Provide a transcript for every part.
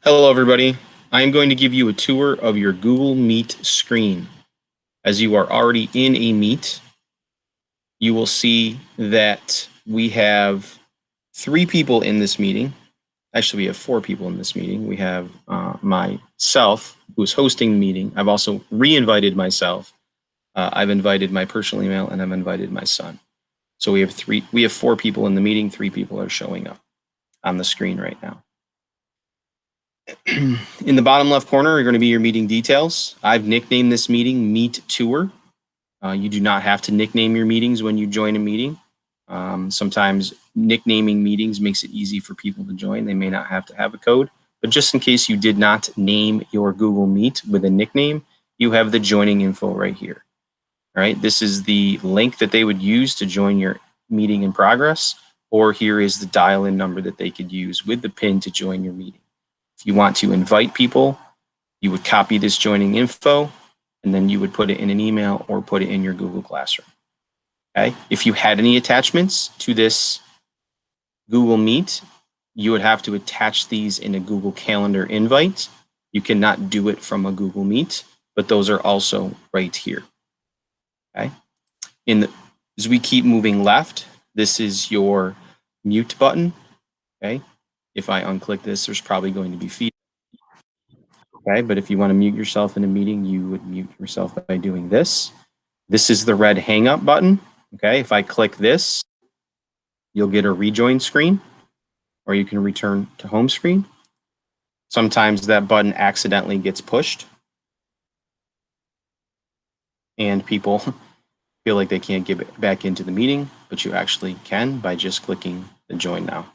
Hello, everybody. I am going to give you a tour of your Google Meet screen. As you are already in a Meet, you will see that we have 3 people in this meeting. Actually, we have 4 people in this meeting. We have myself, who is hosting the meeting. I've also re-invited myself. I've invited my personal email, and I've invited my son. So we have 4 people in the meeting. 3 people are showing up on the screen right now. In the bottom left corner are going to be your meeting details. I've nicknamed this meeting Meet Tour. You do not have to nickname your meetings when you join a meeting. Sometimes nicknaming meetings makes it easy for people to join. They may not have to have a code, but just in case you did not name your Google Meet with a nickname, you have the joining info right here. All right, this is the link that they would use to join your meeting in progress, or here is the dial-in number that they could use with the PIN to join your meeting. If you want to invite people, you would copy this joining info, and then you would put it in an email or put it in your Google Classroom. Okay? If you had any attachments to this Google Meet, you would have to attach these in a Google Calendar invite. You cannot do it from a Google Meet, but those are also right here. Okay? As we keep moving left, this is your mute button. Okay? If I unclick this, there's probably going to be feedback. Okay, but if you want to mute yourself in a meeting, you would mute yourself by doing this. This is the red hang up button. Okay, if I click this, you'll get a rejoin screen, or you can return to home screen. Sometimes that button accidentally gets pushed, and people feel like they can't get back into the meeting, but you actually can by just clicking the join now.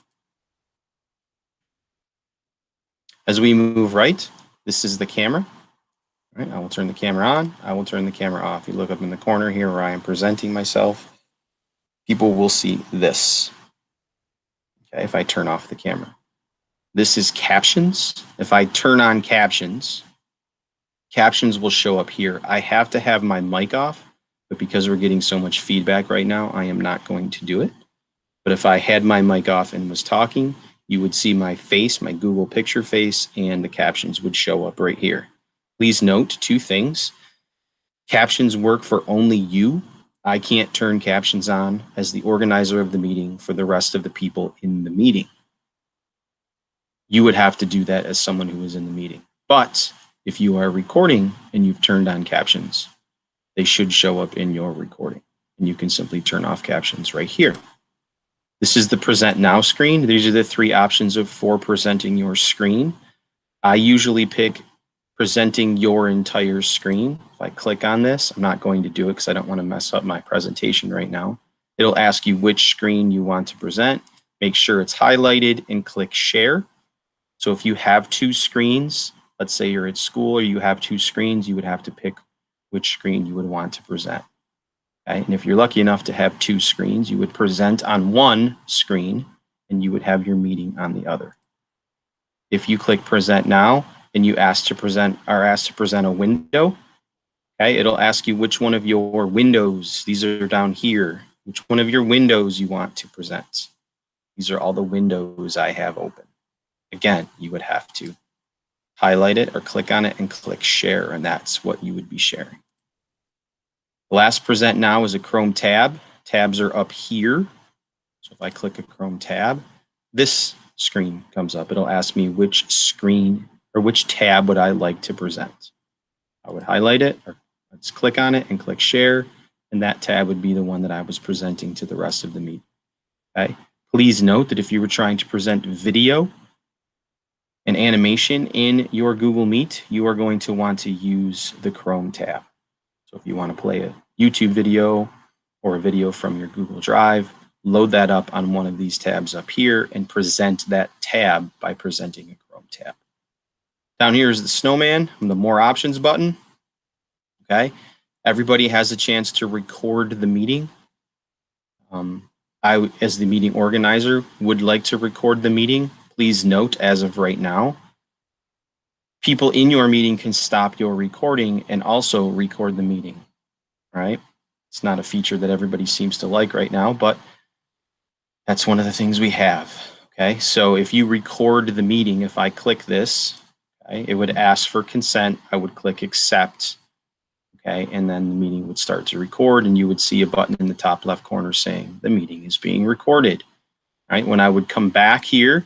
As we move right, this is the camera. All right, I will turn the camera on. I will turn the camera off. You look up in the corner here where I am presenting myself. People will see this. Okay, if I turn off the camera. This is captions. If I turn on captions, captions will show up here. I have to have my mic off, but because we're getting so much feedback right now, I am not going to do it. But if I had my mic off and was talking, you would see my face, my Google picture face, and the captions would show up right here. Please note 2 things. Captions work for only you. I can't turn captions on as the organizer of the meeting for the rest of the people in the meeting. You would have to do that as someone who is in the meeting. But if you are recording and you've turned on captions, they should show up in your recording. And you can simply turn off captions right here. This is the Present Now screen. These are the 3 options for presenting your screen. I usually pick presenting your entire screen. If I click on this, I'm not going to do it because I don't want to mess up my presentation right now. It'll ask you which screen you want to present. Make sure it's highlighted and click share. So if you have 2 screens, let's say you're at school or you have 2 screens, you would have to pick which screen you would want to present. Okay? And if you're lucky enough to have 2 screens, you would present on one screen and you would have your meeting on the other. If you click present now, and you are asked to present a window, okay, it'll ask you which one of your windows, these are down here, which one of your windows you want to present. These are all the windows I have open. Again, you would have to highlight it or click on it and click share, and that's what you would be sharing. The last present now is a Chrome tab. Tabs are up here. So if I click a Chrome tab, this screen comes up. It'll ask me which screen or which tab would I like to present. I would highlight it, or let's click on it and click share, and that tab would be the one that I was presenting to the rest of the meeting. Okay. Please note that if you were trying to present video and animation in your Google Meet, you are going to want to use the Chrome tab. So if you want to play a YouTube video or a video from your Google Drive, load that up on one of these tabs up here and present that tab by presenting a Chrome tab. Down here is the snowman and the more options button. Okay, everybody has a chance to record the meeting. I, as the meeting organizer, would like to record the meeting. Please note, as of right now, people in your meeting can stop your recording and also record the meeting. All right, it's not a feature that everybody seems to like right now, but that's one of the things we have. Okay, so if you record the meeting, if I click this, okay, it would ask for consent. I would click accept, okay, and then the meeting would start to record, and you would see a button in the top left corner saying the meeting is being recorded. Right, when I would come back here,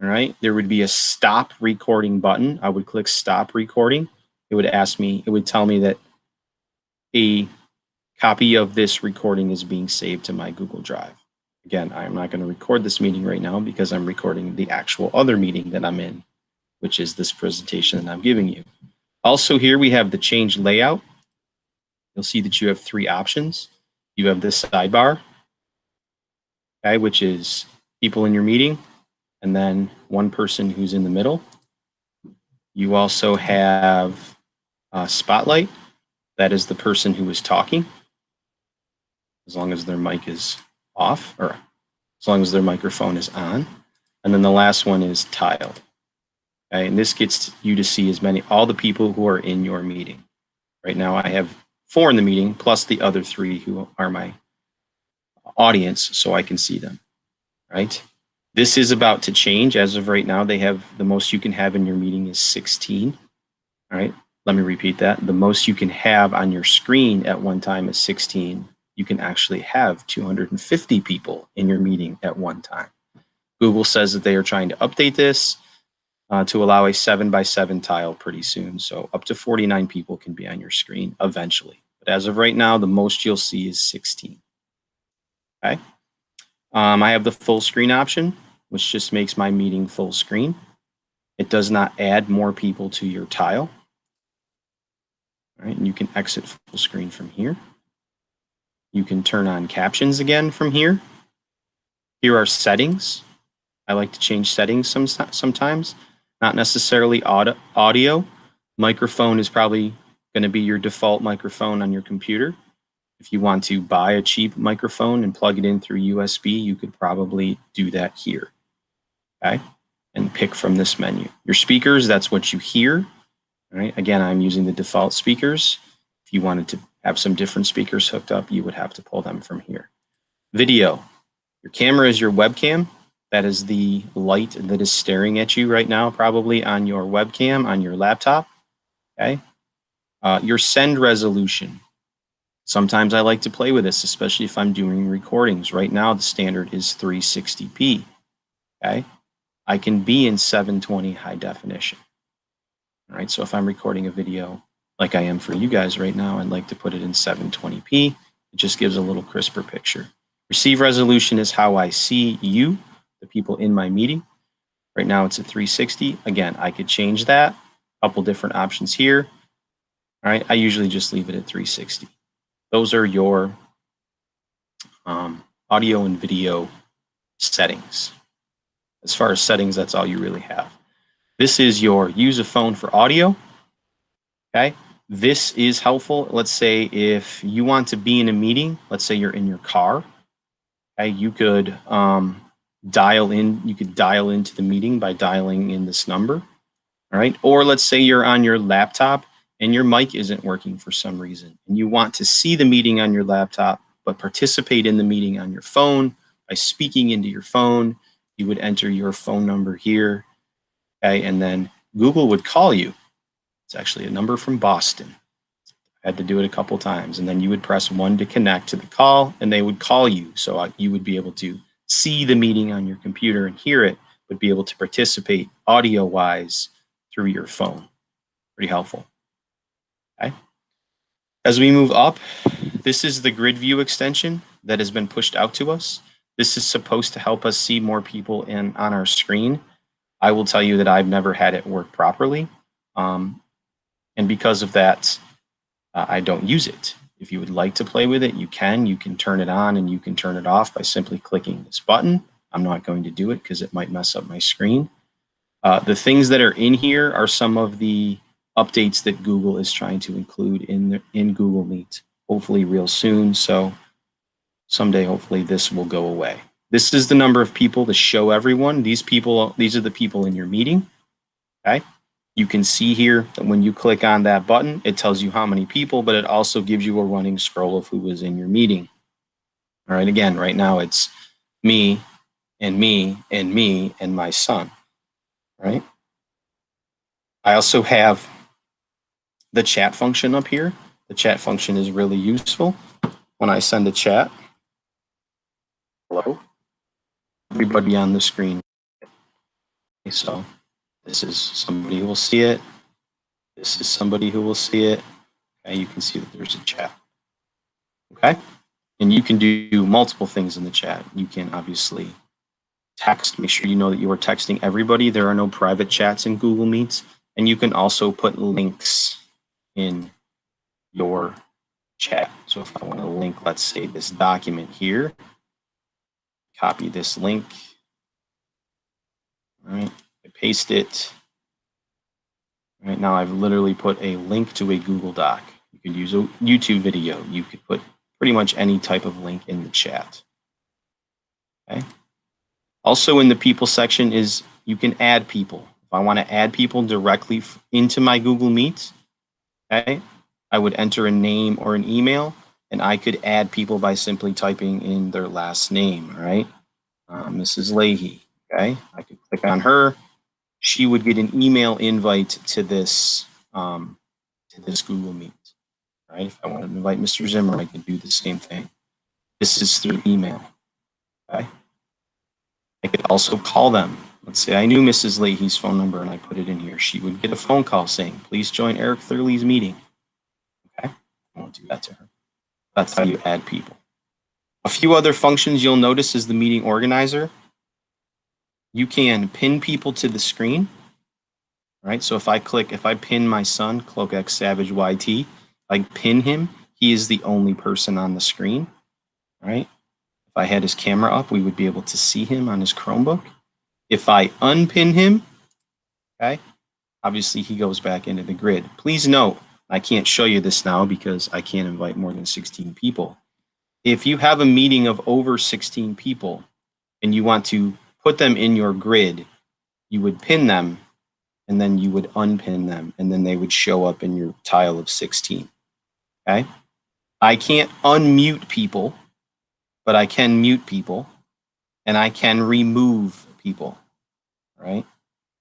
all right, there would be a stop recording button. I would click stop recording. It would ask me, it would tell me that a copy of this recording is being saved to my Google Drive. Again, I'm not going to record this meeting right now because I'm recording the actual other meeting that I'm in, which is this presentation that I'm giving you. Also here we have the change layout. You'll see that you have 3 options. You have this sidebar, okay, which is people in your meeting, and then one person who's in the middle. You also have spotlight. That is the person who is talking, as long as their mic is off, or as long as their microphone is on. And then the last one is tiled. Okay, and this gets you to see all the people who are in your meeting. Right now I have 4 in the meeting, plus the other 3 who are my audience, so I can see them, right? This is about to change. As of right now, they have the most you can have in your meeting is 16, all right? Let me repeat that. The most you can have on your screen at one time is 16. You can actually have 250 people in your meeting at one time. Google says that they are trying to update this to allow a 7x7 tile pretty soon. So up to 49 people can be on your screen eventually. But as of right now, the most you'll see is 16. Okay. I have the full screen option, which just makes my meeting full screen. It does not add more people to your tile. All right, and you can exit full screen from here. You can turn on captions again from here. Here are settings. I like to change settings sometimes, not necessarily audio. Microphone is probably going to be your default microphone on your computer. If you want to buy a cheap microphone and plug it in through USB, you could probably do that here, okay? And pick from this menu. Your speakers, that's what you hear, all right? Again, I'm using the default speakers. If you wanted to have some different speakers hooked up, you would have to pull them from here. Video, your camera is your webcam. That is the light that is staring at you right now, probably on your webcam, on your laptop, okay? Your send resolution. Sometimes I like to play with this, especially if I'm doing recordings. Right now, the standard is 360p, okay? I can be in 720 high definition, all right? So if I'm recording a video like I am for you guys right now, I'd like to put it in 720p. It just gives a little crisper picture. Receive resolution is how I see you, the people in my meeting. Right now it's at 360. Again, I could change that. A couple different options here. All right, I usually just leave it at 360. Those are your audio and video settings. As far as settings, that's all you really have. This is your use a phone for audio. Okay, this is helpful. Let's say if you want to be in a meeting, let's say you're in your car, okay, you could dial in. You could dial into the meeting by dialing in this number. All right, or let's say you're on your laptop and your mic isn't working for some reason, and you want to see the meeting on your laptop, but participate in the meeting on your phone by speaking into your phone. You would enter your phone number here, okay, and then Google would call you. It's actually a number from Boston. I had to do it a couple times, and then you would press 1 to connect to the call, and they would call you. So you would be able to see the meeting on your computer and hear it, but be able to participate audio-wise through your phone. Pretty helpful. Okay. As we move up, this is the grid view extension that has been pushed out to us. This is supposed to help us see more people on our screen. I will tell you that I've never had it work properly. And because of that, I don't use it. If you would like to play with it, you can. You can turn it on and you can turn it off by simply clicking this button. I'm not going to do it because it might mess up my screen. The things that are in here are some of the updates that Google is trying to include in Google Meet, hopefully real soon. So someday, hopefully, this will go away. This is the number of people to show everyone. These are the people in your meeting. Okay. You can see here that when you click on that button, it tells you how many people, but it also gives you a running scroll of who was in your meeting. All right. Again, right now it's me and me, and me, and my son, right? I also have the chat function up here. The chat function is really useful. When I send a chat, hello, everybody on the screen. Okay, so this is somebody who will see it. This is somebody who will see it. Okay, you can see that there's a chat. Okay, and you can do multiple things in the chat. You can obviously text. Make sure you know that you are texting everybody. There are no private chats in Google Meets. And you can also put links in your chat. So if I want to link, let's say, this document here, copy this link, all right, I paste it. Right now I've literally put a link to a Google Doc. You could use a YouTube video. You could put pretty much any type of link in the chat. Okay. Also in the people section is you can add people. If I want to add people directly into my Google Meet, okay, I would enter a name or an email, and I could add people by simply typing in their last name, right? Mrs. Leahy, okay? I could click on her. She would get an email invite to this Google Meet, right? If I wanted to invite Mr. Zimmer, I could do the same thing. This is through email, okay? I could also call them. Let's say I knew Mrs. Leahy's phone number and I put it in here. She would get a phone call saying, please join Eric Thurley's meeting. Okay, I won't do that to her. That's how you add people. A few other functions you'll notice is the meeting organizer. You can pin people to the screen, right? So if I pin my son, CloakX Savage YT, I pin him, he is the only person on the screen, right? If I had his camera up, we would be able to see him on his Chromebook. If I unpin him, okay, obviously he goes back into the grid. Please note, I can't show you this now because I can't invite more than 16 people. If you have a meeting of over 16 people and you want to put them in your grid, you would pin them and then you would unpin them and then they would show up in your tile of 16. Okay? I can't unmute people, but I can mute people and I can remove people, right?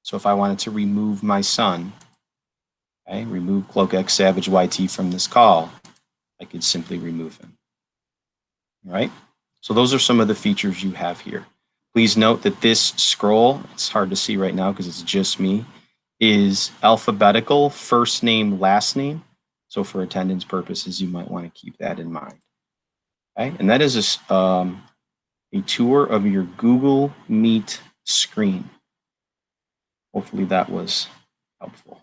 So if I wanted to remove my son, okay, remove CloakX Savage YT from this call, I could simply remove him, right? So those are some of the features you have here. Please note that this scroll, it's hard to see right now because it's just me, is alphabetical, first name, last name. So for attendance purposes, you might want to keep that in mind. Okay, and that is a tour of your Google Meet screen. Hopefully that was helpful.